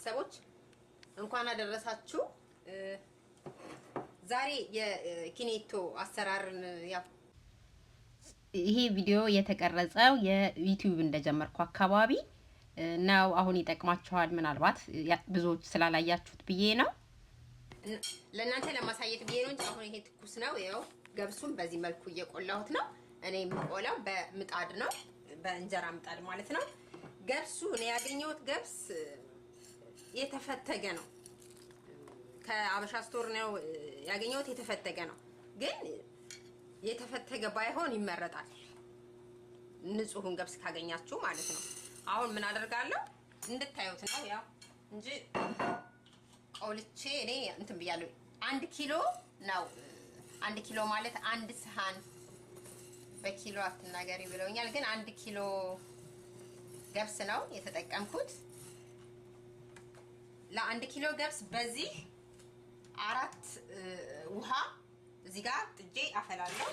ቤተሰቦች እንኳን አደረሳችሁ። ዛሬ የኪኔቶ አሰራርን ያው ይሄ ቪዲዮ የተቀረጸው የዩቲዩብ እንደጀመርኩ አካባቢ ነው። አሁን ይጠቅማችኋል ምናልባት ብዙዎች ስላላያችሁት ብዬ ነው ለእናንተ ለማሳየት ብዬ ነው እንጂ አሁን ይሄ ትኩስ ነው። ያው ገብሱን በዚህ መልኩ እየቆላሁት ነው። እኔ የምቆላው በምጣድ ነው፣ በእንጀራ ምጣድ ማለት ነው። ገብሱ እኔ ያገኘሁት ገብስ የተፈተገ ነው። ከአበሻ ስቶር ነው ያገኘሁት። የተፈተገ ነው፣ ግን የተፈተገ ባይሆን ይመረጣል። ንጹህን ገብስ ካገኛችሁ ማለት ነው። አሁን ምን አደርጋለሁ እንድታዩት ነው ያው እንጂ ቆልቼ እኔ እንትን ብያለሁ። 1 ኪሎ ነው። 1 ኪሎ ማለት አንድ ሰሃን በኪሎ አትናገሪ ብለውኛል፣ ግን 1 ኪሎ ገብስ ነው የተጠቀምኩት። ለ1 ኪሎ ገብስ በዚህ 4 ውሃ እዚህ ጋር ጥጄ አፈላለሁ።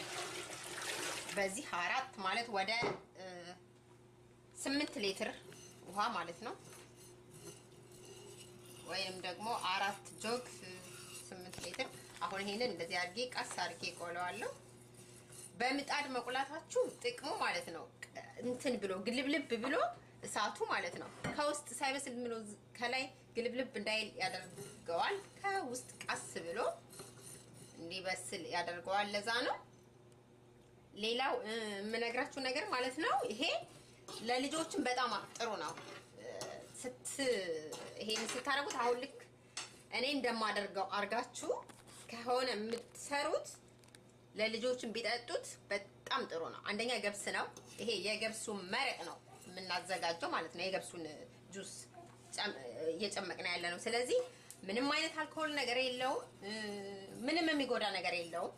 በዚህ 4 ማለት ወደ 8 ሊትር ውሃ ማለት ነው። ወይንም ደግሞ 4 ጆግ 8 ሊትር። አሁን ይሄንን እንደዚህ አድርጌ ቀስ አድርጌ ቆለዋለሁ። በምጣድ መቁላታችሁ ጥቅሙ ማለት ነው እንትን ብሎ ግልብልብ ብሎ እሳቱ ማለት ነው ከውስጥ ሳይበስል ብሎ ከላይ ግልብልብ እንዳይል ያደርገዋል። ከውስጥ ቀስ ብሎ እንዲበስል ያደርገዋል። ለዛ ነው። ሌላው የምነግራችሁ ነገር ማለት ነው ይሄ ለልጆችም በጣም ጥሩ ነው። ይሄን ስታረጉት አሁን ልክ እኔ እንደማደርገው አርጋችሁ ከሆነ የምትሰሩት ለልጆችም ቢጠጡት በጣም ጥሩ ነው። አንደኛ ገብስ ነው። ይሄ የገብሱ መረቅ ነው የምናዘጋጀው ማለት ነው። የገብሱን ጁስ እየጨመቅን ያለ ነው። ስለዚህ ምንም አይነት አልኮል ነገር የለውም። ምንም የሚጎዳ ነገር የለውም።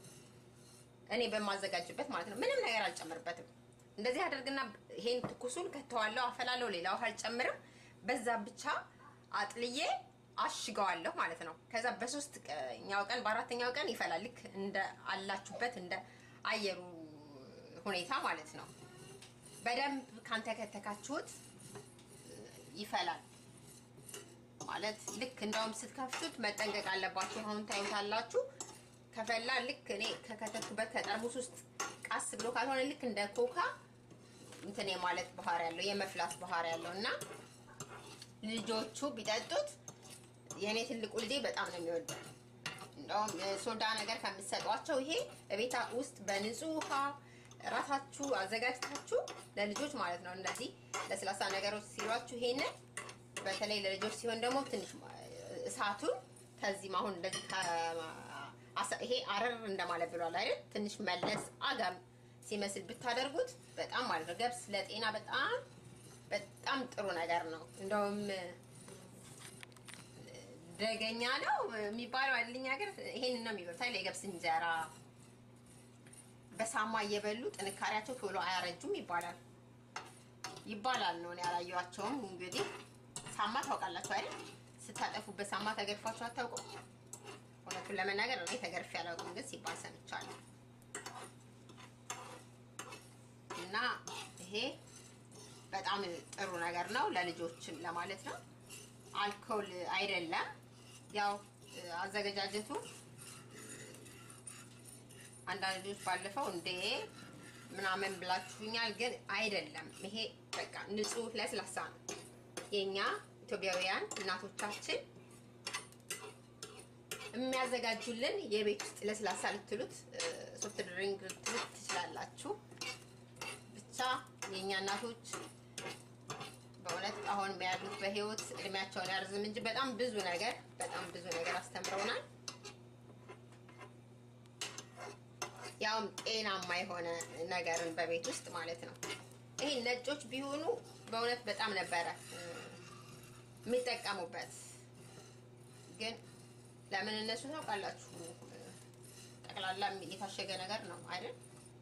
እኔ በማዘጋጅበት ማለት ነው ምንም ነገር አልጨምርበትም። እንደዚህ አድርግና ይሄን ትኩሱን ከተዋለው አፈላለው። ሌላ ውሃ አልጨምርም። በዛ ብቻ አጥልዬ አሽገዋለሁ ማለት ነው። ከዛ በ3ኛው ቀን በ4ኛው ቀን ይፈላል። ልክ እንደ አላችሁበት እንደ አየሩ ሁኔታ ማለት ነው። በደንብ ካንተከተካችሁት ይፈላል ማለት ልክ እንደውም ስትከፍቱት መጠንቀቅ አለባችሁ። አሁን ታዩታላችሁ። ከፈላ ልክ እኔ ከከተትኩበት ከጠርሙስ ውስጥ ቃስ ብሎ ካልሆነ ልክ እንደ ኮካ እንትን ማለት ባህሪ ያለው የመፍላት ባህሪ ያለው እና ልጆቹ ቢጠጡት የኔ ትልቁ ልጅ በጣም ነው የሚወደው። እንደውም ሶዳ ነገር ከምትሰጧቸው ይሄ ቤታ ውስጥ በንጹህ ውሃ ራሳችሁ አዘጋጅታችሁ ለልጆች ማለት ነው እንደዚህ ለስላሳ ነገሮች ሲሏችሁ ይሄንን በተለይ ለልጆች ሲሆን ደግሞ ትንሽ እሳቱን ከዚህ አሁን እንደዚህ ይሄ አረር እንደማለት ብሏል አይደል? ትንሽ መለስ አጋም ሲመስል ብታደርጉት በጣም ማለት ነው ገብስ ለጤና በጣም በጣም ጥሩ ነገር ነው። እንደውም ደገኛ ነው የሚባለው አይደልኛ ሀገር ይሄንን ነው የሚበሉት አይደል? የገብስ እንጀራ በሳማ እየበሉ ጥንካሬያቸው ቶሎ አያረጁም ይባላል ነው። እኔ አላየኋቸውም። እንግዲህ ሳማ ታውቃላችሁ አይደል? ስታጠፉበት ሳማ ተገርፋችሁ አታውቁም? እውነቱን ለመናገር እኔ ተገርፌ አላውቅም፣ ግን ሲባል ሰምቻለሁ። እና ይሄ በጣም ጥሩ ነገር ነው ለልጆችም ለማለት ነው። አልኮል አይደለም። ያው አዘገጃጀቱ አንዳንድ ልጆች ባለፈው እንደ ምናምን ብላችሁኛል፣ ግን አይደለም። ይሄ በቃ ንጹህ ለስላሳ ነው። የኛ ኢትዮጵያውያን እናቶቻችን የሚያዘጋጁልን የቤት ውስጥ ለስላሳ ልትሉት ሶፍት ድሪንክ ልትሉት ትችላላችሁ። ብቻ የኛ እናቶች በእውነት አሁን ያሉት በህይወት እድሜያቸውን ያርዝም እንጂ በጣም ብዙ ነገር አስተምረውናል። ያውም ጤናማ የሆነ ነገርን በቤት ውስጥ ማለት ነው። ይሄ ነጮች ቢሆኑ በእውነት በጣም ነበረ የሚጠቀሙበት። ግን ለምን እነሱ ታውቃላችሁ ጠቅላላ የታሸገ ነገር ነው አይደል?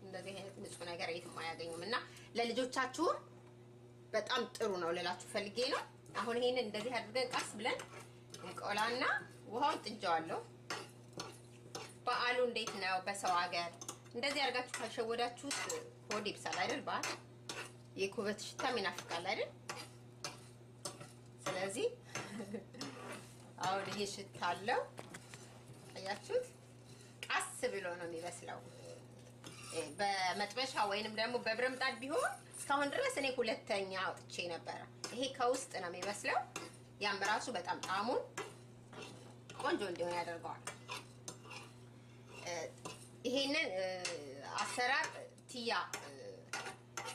እንደዚህ አይነት ንጹህ ነገር የትም አያገኙም። እና ለልጆቻችሁም በጣም ጥሩ ነው ልላችሁ ፈልጌ ነው። አሁን ይሄንን እንደዚህ አድርገን ቀስ ብለን እንቆላና ውሃውን ጥጃዋለሁ። በዓሉ እንዴት ነው በሰው ሀገር? እንደዚህ አድርጋችሁ ካልሸወዳችሁት ሆድ ይብሳል አይደል? በዓል የኩበት ሽታም ይናፍቃል አይደል? ስለዚህ አሁን ይሄ ሽታ አለው አያችሁት ቀስ ብሎ ነው የሚበስለው በመጥበሻ ወይንም ደግሞ በብረምጣድ ቢሆን እስካሁን ድረስ እኔ ሁለተኛ አውጥቼ ነበር ይሄ ከውስጥ ነው የሚበስለው ያም ራሱ በጣም ጣሙን ቆንጆ እንዲሆን ያደርገዋል ይሄንን አሰራር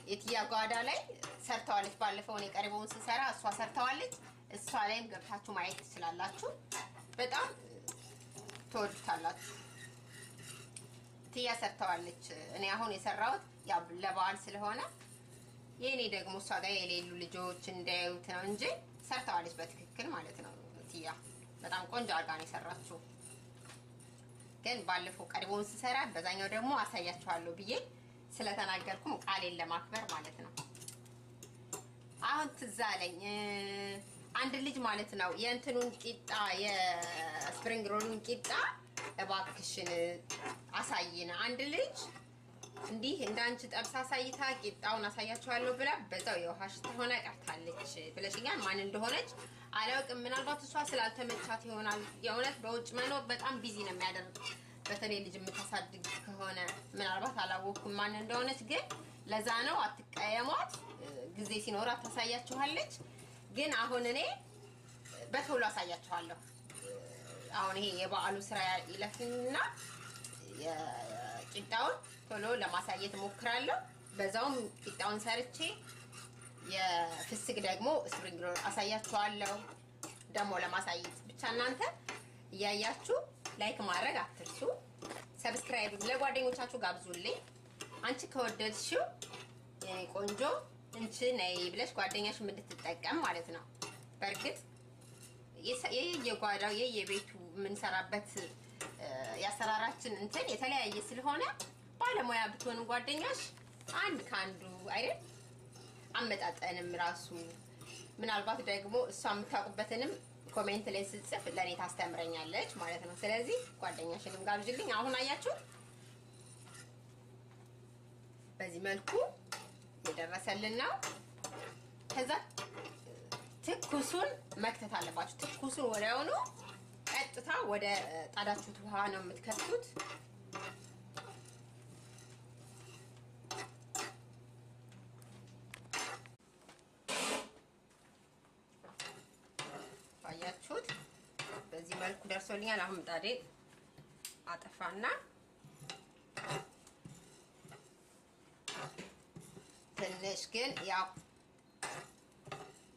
የቲያ ጓዳ ላይ ሰርታዋለች ባለፈው እኔ ቀሪቦውን ስሰራ እሷ ሰርታዋለች እሷ ላይም ገብታችሁ ማየት ትችላላችሁ በጣም ተወዱታላችሁ ቲያ ሰርታዋለች እኔ አሁን የሰራሁት ያው ለበዓል ስለሆነ የኔ ደግሞ እሷ ጋር የሌሉ ልጆች እንዳዩት ነው እንጂ ሰርታዋለች በትክክል ማለት ነው ቲያ በጣም ቆንጆ አርጋ ነው የሰራችው ግን ባለፈው ቀሪቦውን ስሰራ በዛኛው ደግሞ አሳያችኋለሁ ብዬ ስለተናገርኩም ቃሌን ለማክበር ማለት ነው አሁን ትዝ አለኝ አንድ ልጅ ማለት ነው የእንትኑን ቂጣ የስፕሪንግ ሮሉን ቂጣ እባክሽን አሳይና አንድ ልጅ እንዲህ እንዳንቺ ጠብሳ አሳይታ ቂጣውን አሳያችኋለሁ ብላ በዛው የውሃ ሽታ ሆነ ቀርታለች ብለሽኛል ማን እንደሆነች አላውቅም ምናልባት እሷ ስላልተመቻት ይሆናል የእውነት በውጭ መኖር በጣም ቢዚ ነው የሚያደርግ በተለይ ልጅ የምታሳድግ ከሆነ ምናልባት አላወኩም ማን እንደሆነች ግን ለዛ ነው አትቀየሟት ጊዜ ሲኖራት ታሳያችኋለች ግን አሁን እኔ በቶሎ አሳያችኋለሁ አሁን ይሄ የበዓሉ ስራ ይለፍና የቂጣውን ቶሎ ለማሳየት ሞክራለሁ በዛውም ቂጣውን ሰርቼ የፍስክ ደግሞ ስፕሪንግ ሮል አሳያችኋለሁ ደግሞ ለማሳየት ብቻ እናንተ እያያችሁ ላይክ ማድረግ አትርሱ ሰብስክራይብ ለጓደኞቻችሁ ጋብዙልኝ አንቺ ከወደድሽው የኔ ቆንጆ እንቺ ነይ ብለሽ ጓደኛሽ እንድትጠቀም ማለት ነው በርግጥ የጓዳው የቤቱ ምን ሰራበት ያሰራራችን እንትን የተለያየ ስለሆነ ባለሙያ ብትሆን ጓደኛሽ አንድ ካንዱ አይደል አመጣጠንም ራሱ ምናልባት ደግሞ እሷ የምታውቁበትንም ኮሜንት ላይ ጽፍ ለኔ ታስተምረኛለች ማለት ነው ስለዚህ ጓደኛሽንም ጋብዥልኝ አሁን አያችሁ በዚህ መልኩ የደረሰልን ነው ከዛ ትኩሱን መክተት አለባችሁ ትኩሱን ወዲያውኑ ቀጥታ ወደ ጣዳችሁት ውሃ ነው የምትከቱት አያችሁት በዚህ መልኩ ደርሶልኛል አሁን ምጣዴ አጠፋና ትንሽ ግን ያው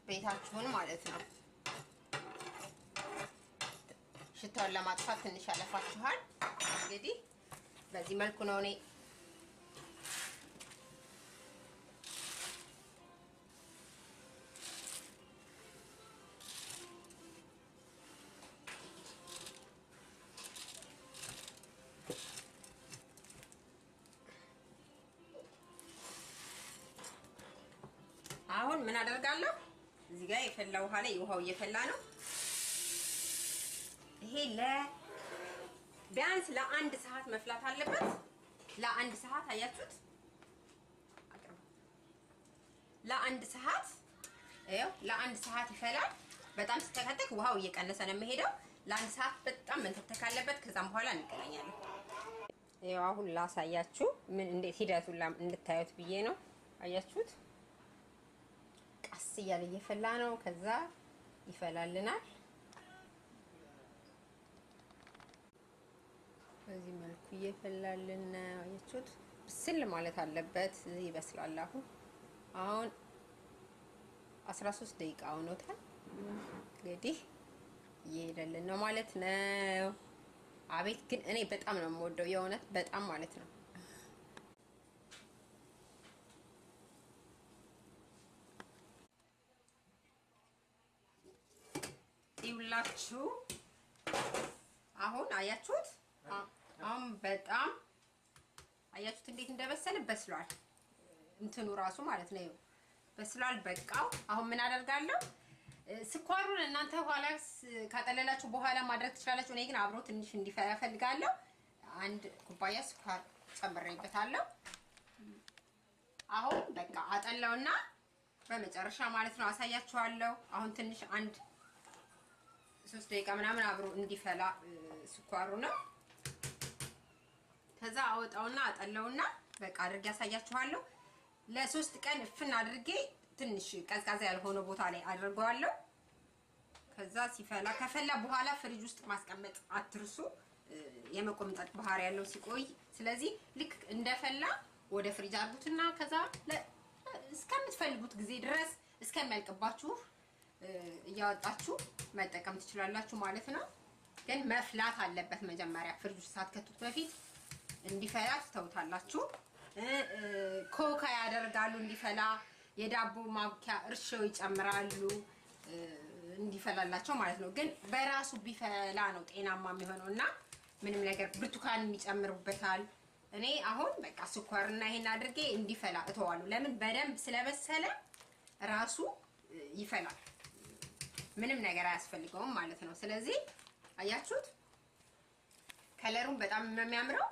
ቤታችሁን ማለት ነው ሽታውን ለማጥፋት ትንሽ ያለፋችኋል እንግዲህ በዚህ መልኩ ነው እኔ አሁን ምን አደርጋለሁ እዚህ ጋር የፈላ ውሃ ላይ ውሃው እየፈላ ነው ይሄ ቢያንስ ለአንድ ሰዓት መፍላት አለበት ለአንድ ሰዓት አያችሁት ለአንድ ሰዓት ይኸው ለአንድ ሰዓት ይፈላል በጣም ሲተከተክ ውሃው እየቀነሰ ነው የሚሄደው ለአንድ ሰዓት በጣም መንተከተክ አለበት ከዛም በኋላ እንገናኛለን ይኸው አሁን ላሳያችሁ ምን እንዴት ሂደቱን እንድታዩት ብዬ ነው አያችሁት ቀስ እያለ እየፈላ ነው ከዛ ይፈላልናል በዚህ መልኩ እየፈላልን ነው አያችሁት ብስል ማለት አለበት ይበስላል አሁን 13 ደቂቃ ሆኖታል እንግዲህ እየሄደልን ነው ማለት ነው አቤት ግን እኔ በጣም ነው የምወደው የእውነት በጣም ማለት ነው ይውላችሁ አሁን አያችሁት አሁን በጣም አያችሁት እንዴት እንደበሰለ በስሏል እንትኑ ራሱ ማለት ነው በስሏል በቃው አሁን ምን አደርጋለሁ ስኳሩን እናንተ ኋላ ካጠለላችሁ በኋላ ማድረግ ትችላላችሁ እኔ ግን አብሮ ትንሽ እንዲፈላ ፈልጋለሁ አንድ ኩባያ ስኳር ጨምሬበታለሁ አሁን በቃ አጠላውና በመጨረሻ ማለት ነው አሳያችኋለሁ አሁን ትንሽ አንድ 3 ደቂቃ ምናምን አብሮ እንዲፈላ ስኳሩ ነው። ከዛ አወጣውና አጠለውና በቃ አድርጌ ያሳያችኋለሁ። ለ3 ቀን እፍና አድርጌ ትንሽ ቀዝቃዛ ያልሆነ ቦታ ላይ አድርገዋለሁ። ከዛ ሲፈላ ከፈላ በኋላ ፍሪጅ ውስጥ ማስቀመጥ አትርሱ። የመቆምጠጥ ባህሪ ያለው ሲቆይ፣ ስለዚህ ልክ እንደፈላ ወደ ፍሪጅ አድርጉትና ከዛ እስከምትፈልጉት ጊዜ ድረስ እስከሚያልቅባችሁ እያወጣችሁ መጠቀም ትችላላችሁ ማለት ነው። ግን መፍላት አለበት መጀመሪያ ፍሪጅ ውስጥ ሳትከቱት በፊት እንዲፈላ ትተውታላችሁ። ኮካ ያደርጋሉ እንዲፈላ፣ የዳቦ ማብኪያ እርሾ ይጨምራሉ እንዲፈላላቸው ማለት ነው። ግን በራሱ ቢፈላ ነው ጤናማ የሚሆነውና ምንም ነገር ብርቱካን የሚጨምሩበታል። እኔ አሁን በቃ ስኳርና ይሄን አድርጌ እንዲፈላ እተዋለሁ። ለምን በደንብ ስለበሰለ ራሱ ይፈላል። ምንም ነገር አያስፈልገውም ማለት ነው። ስለዚህ አያችሁት ከለሩን በጣም የሚያምረው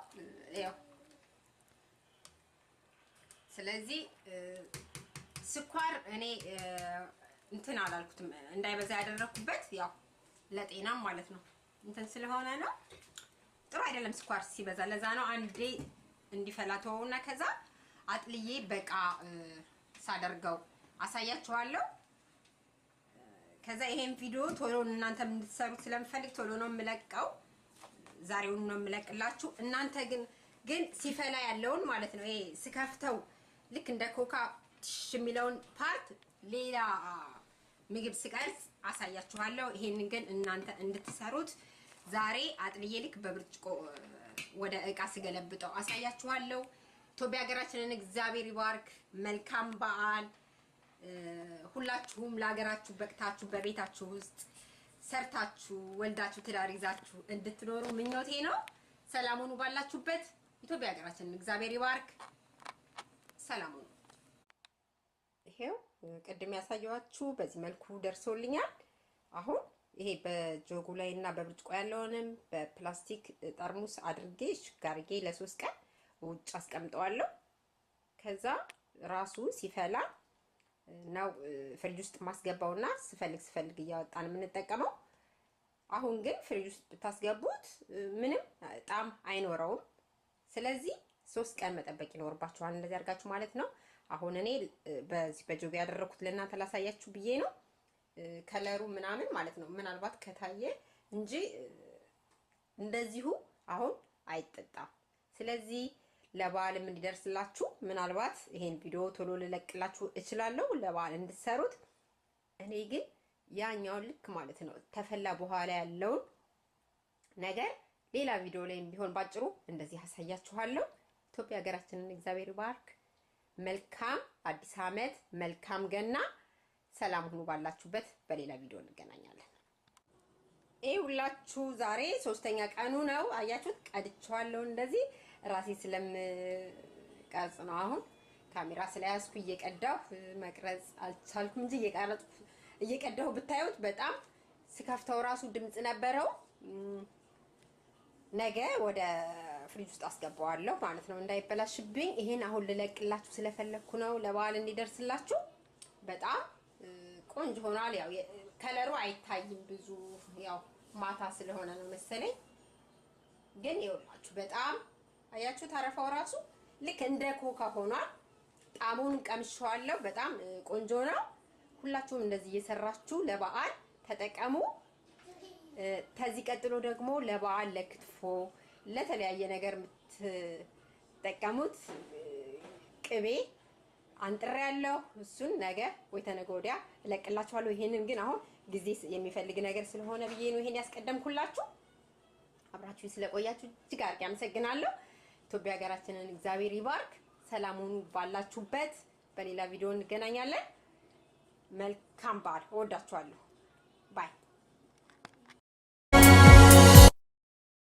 ያው። ስለዚህ ስኳር እኔ እንትን አላልኩትም እንዳይበዛ ያደረኩበት ያው ለጤናም ማለት ነው እንትን ስለሆነ ነው። ጥሩ አይደለም ስኳር ሲበዛ፣ ለዛ ነው አንዴ እንዲፈላ ተወውና ከዛ አጥልዬ በቃ ሳደርገው አሳያችኋለሁ። ከዛ ይሄን ቪዲዮ ቶሎ እናንተም እንድትሰሩት ስለምፈልግ ቶሎ ነው የምለቀው፣ ዛሬውን ነው የምለቅላችሁ። እናንተ ግን ሲፈላ ያለውን ማለት ነው ይሄ ስከፍተው ልክ እንደ ኮካ የሚለውን ፓርት ሌላ ምግብ ስቀርጽ አሳያችኋለሁ። ይሄንን ግን እናንተ እንድትሰሩት ዛሬ አጥልዬ ልክ በብርጭቆ ወደ እቃ ስገለብጠው አሳያችኋለሁ። ኢትዮጵያ ሀገራችንን እግዚአብሔር ይባርክ። መልካም በዓል። ሁላችሁም ለሀገራችሁ በቅታችሁ በቤታችሁ ውስጥ ሰርታችሁ ወልዳችሁ ትዳር ይዛችሁ እንድትኖሩ ምኞቴ ነው። ሰላም ሁኑ ባላችሁበት። ኢትዮጵያ ሀገራችንን እግዚአብሔር ይባርክ። ሰላም ሁኑ። ይሄው ቅድም ያሳየኋችሁ በዚህ መልኩ ደርሶልኛል። አሁን ይሄ በጆጉ ላይ እና በብርጭቆ ያለውንም በፕላስቲክ ጠርሙስ አድርጌ ሽጋርጌ ለ3 ቀን ውጭ አስቀምጠዋለሁ። ከዛ ራሱ ሲፈላ ነው ፍሪጅ ውስጥ ማስገባውና ስፈልግ እያወጣን የምንጠቀመው። አሁን ግን ፍሪጅ ውስጥ ብታስገቡት ምንም ጣም አይኖረውም። ስለዚህ 3 ቀን መጠበቅ ይኖርባችኋል እንደዚህ አድርጋችሁ ማለት ነው። አሁን እኔ በዚህ በጆግ ያደረኩት ለእናንተ ላሳያችሁ ብዬ ነው። ከለሩ ምናምን ማለት ነው ምናልባት ከታየ እንጂ እንደዚሁ አሁን አይጠጣም። ስለዚህ ለበዓልም እንዲደርስላችሁ ምናልባት ይሄን ቪዲዮ ቶሎ ልለቅላችሁ እችላለሁ ለበዓል እንድትሰሩት። እኔ ግን ያኛው ልክ ማለት ነው ተፈላ በኋላ ያለውን ነገር ሌላ ቪዲዮ ላይ ቢሆን ባጭሩ እንደዚህ አሳያችኋለሁ። ኢትዮጵያ ሀገራችንን እግዚአብሔር ይባርክ። መልካም አዲስ ዓመት፣ መልካም ገና። ሰላም ሁኑ ባላችሁበት። በሌላ ቪዲዮ እንገናኛለን። ሁላችሁ ዛሬ 3ኛ ቀኑ ነው። አያችሁት ቀድቻለሁ። እንደዚህ ራሴ ስለምቀርጽ ነው አሁን ካሜራ ስለያዝኩ እየቀዳሁ መቅረጽ አልቻልኩም እንጂ እየቀዳሁ ብታዩት በጣም ስከፍተው ራሱ ድምጽ ነበረው። ነገ ወደ ፍሪጅ ውስጥ አስገባዋለሁ ማለት ነው እንዳይበላሽብኝ። ይሄን አሁን ልለቅላችሁ ስለፈለኩ ነው ለበዓል እንዲደርስላችሁ። በጣም ቆንጆ ሆኗል። ያው ከለሩ አይታይም ብዙ ያው ማታ ስለሆነ ነው መሰለኝ። ግን ይኸውላችሁ በጣም አያችሁ ታረፋው ራሱ ልክ እንደ ኮካ ሆኗል። ጣሙን ቀምሼዋለሁ። በጣም ቆንጆ ነው። ሁላችሁም እንደዚህ እየሰራችሁ ለበዓል ተጠቀሙ። ከዚህ ቀጥሎ ደግሞ ለበዓል ለክትፎ ለተለያየ ነገር የምትጠቀሙት ቅቤ አንጥሬያለሁ። እሱን ነገ ወይ ተነገ ወዲያ እለቅላችኋለሁ። ይሄንን ግን አሁን ጊዜ የሚፈልግ ነገር ስለሆነ ብዬ ነው ይሄን ያስቀደምኩላችሁ። አብራችሁ ስለቆያችሁ እጅግ አድርጌ አመሰግናለሁ። ኢትዮጵያ ሀገራችንን እግዚአብሔር ይባርክ። ሰላሙን ባላችሁበት። በሌላ ቪዲዮ እንገናኛለን። መልካም በዓል። እወዳችኋለሁ። ባይ